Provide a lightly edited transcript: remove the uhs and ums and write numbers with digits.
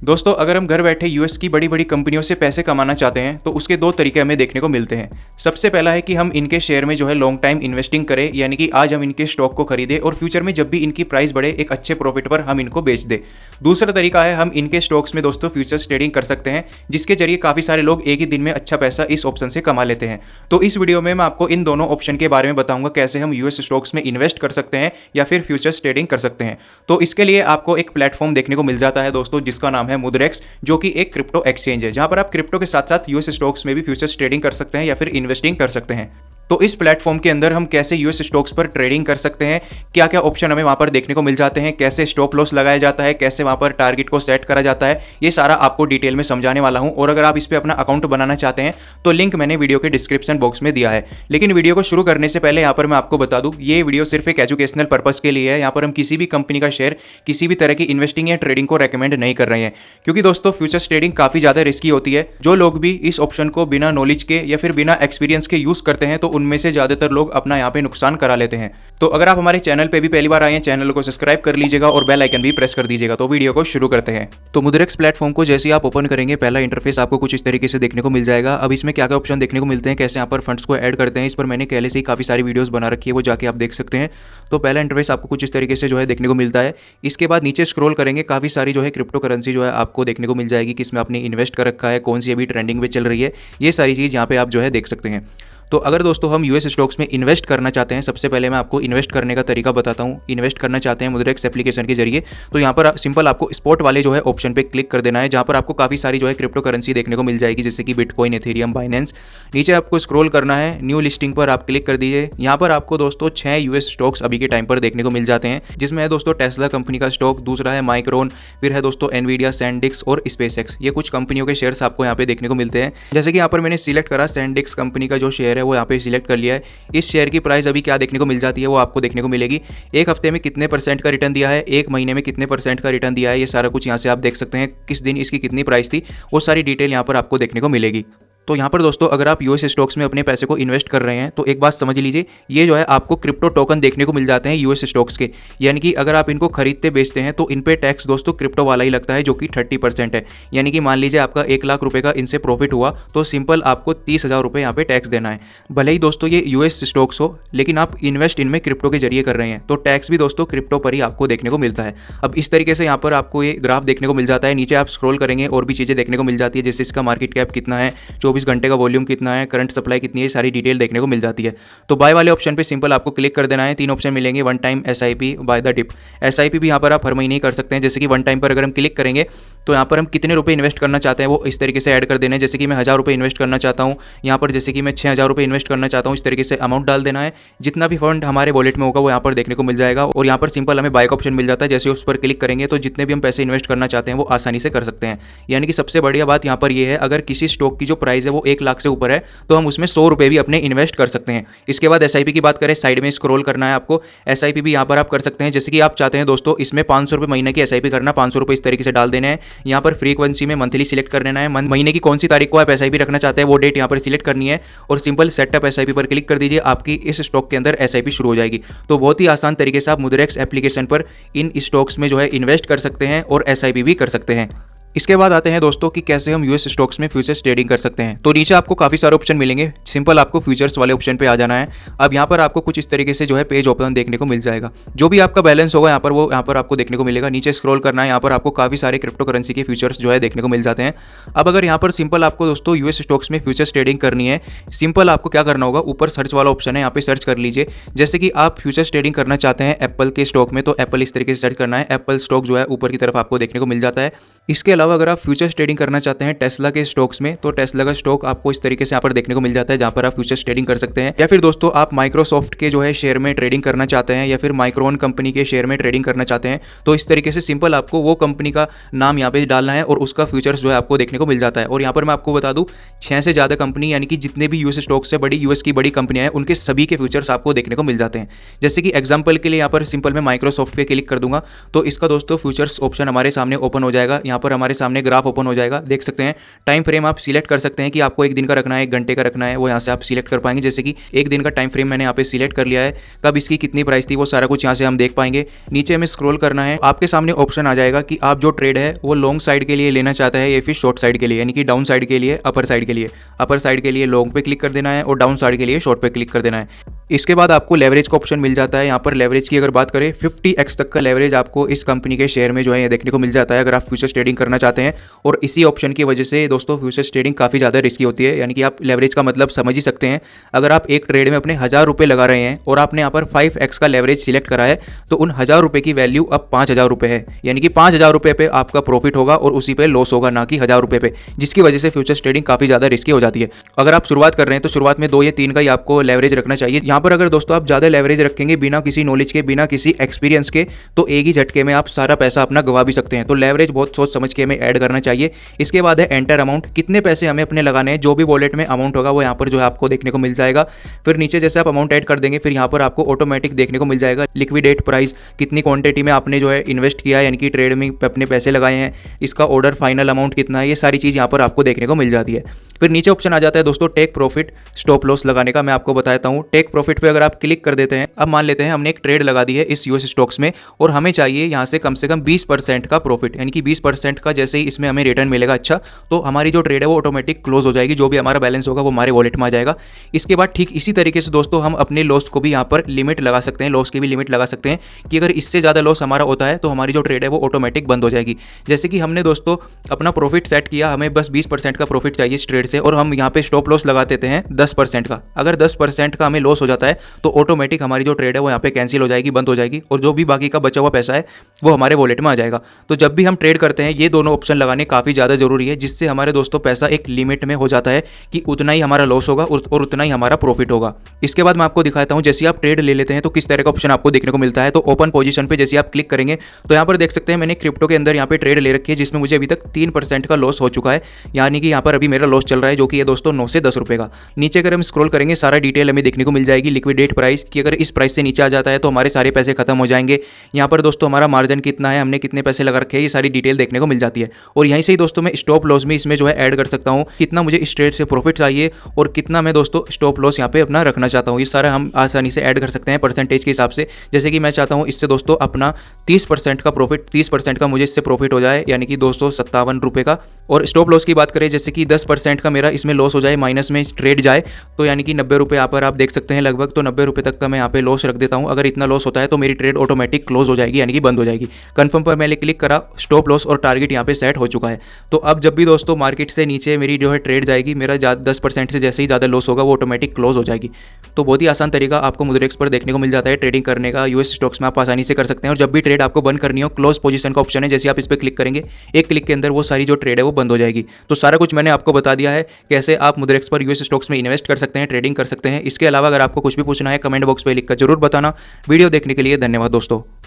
दोस्तों, अगर हम घर बैठे यूएस की बड़ी बड़ी कंपनियों से पैसे कमाना चाहते हैं तो उसके दो तरीके हमें देखने को मिलते हैं। सबसे पहला है कि हम इनके शेयर में जो है लॉन्ग टाइम इन्वेस्टिंग करें, यानी कि आज हम इनके स्टॉक को खरीदें और फ्यूचर में जब भी इनकी प्राइस बढ़े एक अच्छे प्रॉफिट पर हम इनको बेच दें। दूसरा तरीका है हम इनके स्टॉक्स में दोस्तों फ्यूचर्स ट्रेडिंग कर सकते हैं, जिसके जरिए काफ़ी सारे लोग एक ही दिन में अच्छा पैसा इस ऑप्शन से कमा लेते हैं। तो इस वीडियो में मैं आपको इन दोनों ऑप्शन के बारे में बताऊंगा, कैसे हम यूएस स्टॉक्स में इन्वेस्ट कर सकते हैं या फिर फ्यूचर्स ट्रेडिंग कर सकते हैं। तो इसके लिए आपको एक प्लेटफॉर्म देखने को मिल जाता है दोस्तों, जिसका नाम है मुद्रेक्स, जो कि एक क्रिप्टो एक्सचेंज है, जहां पर आप क्रिप्टो के साथ साथ यूएस स्टॉक्स में भी फ्यूचर्स ट्रेडिंग कर सकते हैं या फिर इन्वेस्टिंग कर सकते हैं। तो इस प्लेटफॉर्म के अंदर हम कैसे यूएस स्टॉक्स पर ट्रेडिंग कर सकते हैं, क्या क्या ऑप्शन हमें वहां पर देखने को मिल जाते हैं, कैसे स्टॉप लॉस लगाया जाता है, कैसे वहां पर टारगेट को सेट करा जाता है, ये सारा आपको डिटेल में समझाने वाला हूं। और अगर आप इस पर अपना अकाउंट बनाना चाहते हैं तो लिंक मैंने वीडियो के डिस्क्रिप्शन बॉक्स में दिया है। लेकिन वीडियो को शुरू करने से पहले यहाँ पर मैं आपको बता दूं, ये वीडियो सिर्फ एक एजुकेशनल पर्पज के लिए है। यहाँ पर हम किसी भी कंपनी का शेयर, किसी भी तरह की इन्वेस्टिंग या ट्रेडिंग को रेकमेंड नहीं कर रहे हैं, क्योंकि दोस्तों फ्यूचर्स ट्रेडिंग काफी ज्यादा रिस्की होती है। जो लोग भी इस ऑप्शन को बिना नॉलेज के या फिर बिना एक्सपीरियंस के यूज करते हैं तो उनमें से ज्यादातर लोग अपना यहाँ पे नुकसान करा लेते हैं। तो अगर आप हमारे चैनल पे भी पहली बार आए हैं, चैनल को सब्सक्राइब कर लीजिएगा और बेल आइकन भी प्रेस कर दीजिएगा। तो वीडियो को शुरू करते हैं। तो मुद्रेक्स प्लेटफॉर्म को जैसे ही आप ओपन करेंगे, पहला इंटरफेस आपको कुछ इस तरीके से देखने को मिल जाएगा। अब इसमें क्या क्या ऑप्शन देखने को मिलते हैं, कैसे यहाँ पर फंड्स को ऐड करते हैं, इस पर मैंने पहले से ही काफी सारी वीडियोस बना रखी है, वो जाके आप देख सकते हैं। तो पहला इंटरफेस आपको कुछ इस तरीके से जो है देखने को मिलता है। इसके बाद नीचे स्क्रॉल करेंगे, काफी सारी जो है क्रिप्टो करेंसी जो है आपको देखने को मिल जाएगी कि इसमें आपने इन्वेस्ट कर रखा है, कौन सी अभी ट्रेंडिंग में चल रही है, ये सारी चीज़ यहाँ पे आप जो है देख सकते हैं। तो अगर दोस्तों हम यूएस स्टॉक्स में इन्वेस्ट करना चाहते हैं, सबसे पहले मैं आपको इन्वेस्ट करने का तरीका बताता हूं। इन्वेस्ट करना चाहते हैं मुद्रेक्स एप्लीकेशन के जरिए, तो यहाँ पर सिंपल आपको स्पॉट वाले जो है ऑप्शन पे क्लिक कर देना है, जहाँ पर आपको काफ़ी सारी जो है क्रिप्टो करेंसी देखने को मिल जाएगी, जैसे कि बिटकॉइन, एथेरियम, बाइनेंस। नीचे आपको स्क्रॉल करना है, न्यू लिस्टिंग पर आप क्लिक कर दीजिए। यहाँ पर आपको दोस्तों 6 यूएस स्टॉक्स अभी के टाइम पर देखने को मिल जाते हैं, जिसमें है दोस्तों टेस्ला कंपनी का स्टॉक, दूसरा है माइक्रोन, फिर है दोस्तों एनवीडिया, सैंडिक्स और स्पेसएक्स। ये कुछ कंपनियों के शेयर्स आपको यहाँ पे देखने को मिलते हैं। जैसे कि यहाँ पर मैंने सिलेक्ट करा सैंडिक्स कंपनी का जो शेयर है वो यहाँ पे सिलेक्ट कर लिया है। इस शेयर की प्राइस अभी क्या देखने को मिल जाती है वो आपको देखने को मिलेगी। एक हफ्ते में कितने % का रिटर्न दिया है, एक महीने में कितने % का रिटर्न दिया है, ये सारा कुछ यहाँ से आप देख सकते हैं। किस दिन इसकी कितनी प्राइस थी, वो सारी डिटेल यहाँ पर आपको देखने को मिलेगी। तो यहाँ पर दोस्तों अगर आप यूएस स्टॉक्स में अपने पैसे को इन्वेस्ट कर रहे हैं तो एक बात समझ लीजिए, ये जो है आपको क्रिप्टो टोकन देखने को मिल जाते हैं यूएस स्टॉक्स के, यानी कि अगर आप इनको खरीदते बेचते हैं तो इन पे टैक्स दोस्तों क्रिप्टो वाला ही लगता है, जो कि 30% है। यानी कि मान लीजिए आपका 1 लाख रुपए का इनसे प्रॉफिट हुआ तो सिंपल आपको 30,000 रुपये यहाँ पे टैक्स देना है। भले ही दोस्तों ये यूएस स्टॉक्स हो, लेकिन आप इन्वेस्ट इनमें क्रिप्टो के जरिए कर रहे हैं, तो टैक्स भी दोस्तों क्रिप्टो पर ही आपको देखने को मिलता है। अब इस तरीके से यहाँ पर आपको ये ग्राफ देखने को मिल जाता है। नीचे आप स्क्रॉल करेंगे और भी चीज़ें देखने को मिल जाती है, जैसे इसका मार्केट कैप कितना है, 24 घंटे का वॉल्यूम कितना है, करंट सप्लाई कितनी है, सारी डिटेल देखने को मिल जाती है। तो बाय वाले ऑप्शन पे सिंपल आपको क्लिक कर देना है। 3 ऑप्शन मिलेंगे, one time, SIP, by the dip. SIP भी यहाँ पर आप हर महीने ही कर सकते हैं। जैसे कि वन टाइम पर अगर हम क्लिक करेंगे तो यहाँ पर हम कितने रुपए इन्वेस्ट करना चाहते हैं वो इस तरीके से ऐड कर देना है। जैसे कि मैं 1000 रुपये इन्वेस्ट करना चाहता हूँ, यहाँ पर जैसे कि मैं 6000 रुपये इन्वेस्ट करना चाहता हूँ, इस तरीके से अमाउंट डाल देना है। जितना भी फंड हमारे वॉलेट में होगा वो यहाँ पर देखने को मिल जाएगा। और यहाँ पर सिंपल हमें बाय का ऑप्शन मिल जाता है। जैसे उस पर क्लिक करेंगे तो जितने भी हम पैसे इन्वेस्ट करना चाहते हैं वो आसानी से कर सकते हैं। यानी कि सबसे बढ़िया बात यहाँ पर ये है, अगर किसी स्टॉक की जो प्राइस है वो 1 लाख से ऊपर है तो हम उसमें 100 रुपये भी अपने इन्वेस्ट कर सकते हैं। इसके बाद एसआईपी की बात करें, साइड में स्क्रॉल करना है आपको। एसआईपी भी यहाँ पर आप कर सकते हैं। जैसे कि आप चाहते हैं दोस्तों इसमें 500 रुपये महीने की एसआईपी करना, 500 रुपये इस तरीके से डाल देने हैं। यहाँ पर फ्रीक्वेंसी में मंथली सिलेक्ट कर लेना है, महीने की कौन सी तारीख को आप एसआईपी रखना चाहते हैं वो डेट यहाँ पर सिलेक्ट करनी है और सिंपल सेटअप एसआईपी पर क्लिक कर दीजिए। आपकी इस स्टॉक के अंदर एसआईपी शुरू हो जाएगी। तो बहुत ही आसान तरीके से आप मुद्रेक्स एप्लीकेशन पर इन स्टॉक्स में जो है इन्वेस्ट कर सकते हैं और एसआईपी भी कर सकते हैं। इसके बाद आते हैं दोस्तों कि कैसे हम यूएस स्टॉक्स में फ्यूचर्स ट्रेडिंग कर सकते हैं। तो नीचे आपको काफ़ी सारे ऑप्शन मिलेंगे, सिंपल आपको फ्यूचर्स वाले ऑप्शन पे आ जाना है। अब यहाँ पर आपको कुछ इस तरीके से जो है पेज ओपन देखने को मिल जाएगा। जो भी आपका बैलेंस होगा यहाँ पर वो यहाँ पर आपको देखने को मिलेगा। नीचे स्क्रॉल करना है, यहाँ पर आपको काफ़ी सारे क्रिप्टो करेंसी के फ्यूचर्स जो है देखने को मिल जाते हैं। अब अगर यहाँ पर सिंपल आपको दोस्तों यूएस स्टॉक्स में फ्यूचर्स ट्रेडिंग करनी है, सिंपल आपको क्या करना होगा, ऊपर सर्च वाला ऑप्शन है, यहाँ पे सर्च कर लीजिए। जैसे कि आप फ्यूचर्स ट्रेडिंग करना चाहते हैं एप्पल के स्टॉक में, तो एप्पल इस तरीके से सर्च करना है। एप्पल स्टॉक जो है ऊपर की तरफ आपको देखने को मिल जाता है। इसके अलावा अगर आप फ्यूचर्स ट्रेडिंग करना चाहते हैं टेस्ला के स्टॉक्स में, तो टेस्ला का स्टॉक आपको इस तरीके से यहाँ पर देखने को मिल जाता है, जहाँ पर आप फ्यूचर्स ट्रेडिंग कर सकते हैं। या फिर दोस्तों आप माइक्रोसॉफ्ट के जो है शेयर में ट्रेडिंग करना चाहते हैं या फिर माइक्रोन कंपनी के शेयर में ट्रेडिंग करना चाहते हैं, तो इस तरीके से सिंपल आपको वो कंपनी का नाम यहाँ पे डालना है और उसका फ्यूचर्स जो है आपको देखने को मिल जाता है। और यहाँ पर मैं आपको बता दूं 6 से ज़्यादा कंपनी, यानी कि जितने भी यूएस स्टॉक्स से बड़ी यूएस की बड़ी कंपनियां हैं उनके सभी के फ्यूचर्स आपको देखने को मिल जाते हैं। जैसे कि एग्जाम्पल के लिए यहाँ पर सिंपल मैं माइक्रोसॉफ्ट पे क्लिक कर दूंगा तो इसका दोस्तों फ्यूचर्स ऑप्शन हमारे सामने ओपन हो जाएगा। यहाँ पर हमारे हमारे सामने ग्राफ ओपन हो जाएगा। देख सकते हैं टाइम फ्रेम आप सिलेक्ट कर सकते हैं कि आपको 1 दिन का रखना है, 1 घंटे का रखना है, वो यहाँ से आप सिलेक्ट कर पाएंगे। जैसे कि 1 दिन का टाइम फ्रेम मैंने यहाँ पे सिलेक्ट कर लिया है, कब इसकी कितनी प्राइस थी वो सारा कुछ यहाँ से हम देख पाएंगे। नीचे हमें स्क्रॉल करना है, आपके सामने ऑप्शन आ जाएगा कि आप जो ट्रेड है वो लॉन्ग साइड के लिए लेना चाहता है या फिर शॉर्ट साइड के लिए, यानी कि डाउन साइड के लिए, अपर साइड के लिए। अपर साइड के लिए लॉन्ग पे क्लिक कर देना है और डाउन साइड के लिए शॉर्ट पे क्लिक कर देना है। इसके बाद आपको लेवरेज का ऑप्शन मिल जाता है। यहाँ पर लेवरेज की अगर बात करें 50x तक का लेवरेज आपको इस कंपनी के शेयर में जो है ये देखने को मिल जाता है अगर आप फ्यूचर्स ट्रेडिंग करना चाहते हैं। और इसी ऑप्शन की वजह से दोस्तों फ्यूचर्स ट्रेडिंग काफ़ी ज़्यादा रिस्की होती है, यानी कि आप लेवरेज का मतलब समझ ही सकते हैं। अगर आप एक ट्रेड में अपने 1000 रुपये लगा रहे हैं और आपने यहाँ पर 5x का लेवरेज सिलेक्ट करा है तो उन 1000 रुपये की वैल्यू अब 5000 रुपये है, यानी कि 5000 रुपये पे आपका प्रॉफिट होगा और उसी पे लॉस होगा, ना कि 1000 रुपये पे, जिसकी वजह से फ्यूचर्स ट्रेडिंग काफ़ी ज़्यादा रिस्की हो जाती है। अगर आप शुरुआत कर रहे हैं तो शुरुआत में 2 या 3 का ही आपको लेवरेज रखना चाहिए। यहाँ पर अगर दोस्तों आप ज़्यादा लेवरेज रखेंगे बिना किसी नॉलेज के, बिना किसी एक्सपीरियंस के, तो एक ही झटके में आप सारा पैसा अपना गवा भी सकते हैं। तो लेवरेज बहुत सोच समझ के हमें ऐड करना चाहिए। इसके बाद है एंटर अमाउंट, कितने पैसे हमें अपने लगाने हैं, जो भी वॉलेट में अमाउंट होगा वो यहाँ पर जो है आपको देखने को मिल जाएगा। फिर नीचे जैसे आप अमाउंट ऐड कर देंगे फिर यहाँ पर आपको ऑटोमेटिक देखने को मिल जाएगा लिक्विडेट प्राइस, कितनी क्वांटिटी में आपने जो है इन्वेस्ट किया है, यानी कि ट्रेड में अपने पैसे लगाए हैं, इसका ऑर्डर फाइनल अमाउंट कितना है, ये सारी चीज़ यहाँ पर आपको देखने को मिल जाती है। फिर नीचे ऑप्शन आ जाता है दोस्तों टेक प्रॉफिट, स्टॉप लॉस लगाने का। मैं आपको बताता हूँ टेक प्रॉफिट पे अगर आप क्लिक कर देते हैं, अब मान लेते हैं हमने एक ट्रेड लगा दी है इस यूएस स्टॉक्स में और हमें चाहिए यहाँ से कम 20% का प्रॉफिट, यानी कि 20% का जैसे ही इसमें हमें रिटर्न मिलेगा अच्छा, तो हमारी जो ट्रेड है वो ऑटोमेटिक क्लोज हो जाएगी, जो भी हमारा बैलेंस होगा वो हमारे वॉलेट में आ जाएगा। इसके बाद ठीक इसी तरीके से दोस्तों हम अपने लॉस को भी यहाँ पर लिमिट लगा सकते हैं, लॉस की भी लिमिट लगा सकते हैं कि अगर इससे ज़्यादा लॉस हमारा होता है तो हमारी जो ट्रेड है वो ऑटोमेटिक बंद हो जाएगी। जैसे कि हमने दोस्तों अपना प्रॉफिट सेट किया, हमें बस 20% का प्रॉफिट चाहिए इस ट्रेड से और हम यहाँ पे स्टॉप लॉस लगा देते हैं 10% का। अगर 10% का हमें लॉस हो जाता है तो ऑटोमेटिक हमारी जो ट्रेड है वो यहाँ पे कैंसिल हो जाएगी, बंद हो जाएगी और जो भी बाकी का बचा हुआ पैसा है वो हमारे वॉलेट में आ जाएगा। तो जब भी हम ट्रेड करते हैं ये दोनों ऑप्शन लगाने काफ़ी ज़्यादा जरूरी है, जिससे हमारे दोस्तों पैसा एक लिमिट में हो जाता है कि उतना ही हमारा लॉस होगा और उतना ही हमारा प्रॉफिट होगा। इसके बाद मैं आपको दिखाता हूँ जैसे आप ट्रेड ले लेते हैं तो किस तरह का ऑप्शन आपको देखने को मिलता है। तो ओपन पोजीशन पे जैसे आप क्लिक करेंगे तो यहाँ पर देख सकते हैं मैंने क्रिप्टो के अंदर यहाँ पे ट्रेड ले रखी है जिसमें मुझे अभी तक 3% का लॉस हो चुका है, यानी कि यहाँ पर अभी मेरा लॉस चल रहा है जो कि ये दोस्तों 9 से 10 रुपये का। नीचे अगर हम स्क्रॉल करेंगे सारा डिटेल हमें देखने को मिल जाएगी, लिक्विडेट प्राइस कि अगर इस प्राइस से नीचे आ जाता है तो हमारे सारे पैसे खत्म हो जाएंगे। यहाँ पर दोस्तों हमारा मार्जिन कितना है, हमने कितने पैसे लगा रखे हैं, ये सारी डिटेल देखने को मिल जाती है। और यहीं से ही दोस्तों मैं स्टॉप लॉस में इसमें जो है ऐड कर सकता हूँ, कितना मुझे इस ट्रेड से प्रॉफिट चाहिए और कितना मैं दोस्तों स्टॉप लॉस यहाँ पे अपना रखना चाहता हूँ। ये सारा हम आसानी से ऐड कर सकते हैं परसेंटेज के हिसाब से। जैसे कि मैं चाहता हूँ इससे दोस्तों अपना 30% का प्रॉफिट, 30% का मुझे इससे प्रॉफिट हो जाए, यानी कि 257 रुपये का। और स्टॉप लॉस की बात करें जैसे कि 10% का मेरा इसमें लॉस हो जाए, माइनस में ट्रेड जाए, तो यानी कि 90 रुपये यहाँ पर आप देख सकते हैं लगभग, तो 90 रुपये तक का मैं यहाँ पे लॉस रख देता हूँ। अगर इतना लॉस होता है तो मेरी ट्रेड ऑटोमेटिक क्लोज हो जाएगी, यानी कि बंद हो जाएगी। कंफर्म पर मैंने क्लिक करा, स्टॉप लॉस और टारगेट यहाँ पे सेट हो चुका है। तो अब जब भी दोस्तों मार्केट से नीचे मेरी जो है ट्रेड जाएगी, मेरा 10% से जैसे ही ज़्यादा लॉस होगा वो ऑटोमेटिक क्लोज हो जाएगी। तो बहुत ही आसान तरीका आपको मुद्रेक्स पर देखने को मिल जाता है ट्रेडिंग करने का। यूएस स्टॉक्स में आप आसानी से कर सकते हैं और जब भी ट्रेड आपको बंद करनी हो क्लोज पोजीशन का ऑप्शन है, जैसे आप इस पर क्लिक करेंगे एक क्लिक के अंदर वो सारी जो ट्रेड है वो बंद हो जाएगी। तो सारा कुछ मैंने आपको बता दिया है कैसे आप मुद्रेक्स पर यूएस स्टॉक्स में इन्वेस्ट कर सकते हैं, ट्रेडिंग कर सकते हैं। इसके अलावा अगर आपको कुछ भी पूछना है कमेंट बॉक्स में लिखकर जरूर बताना। वीडियो देखने के लिए धन्यवाद दोस्तों।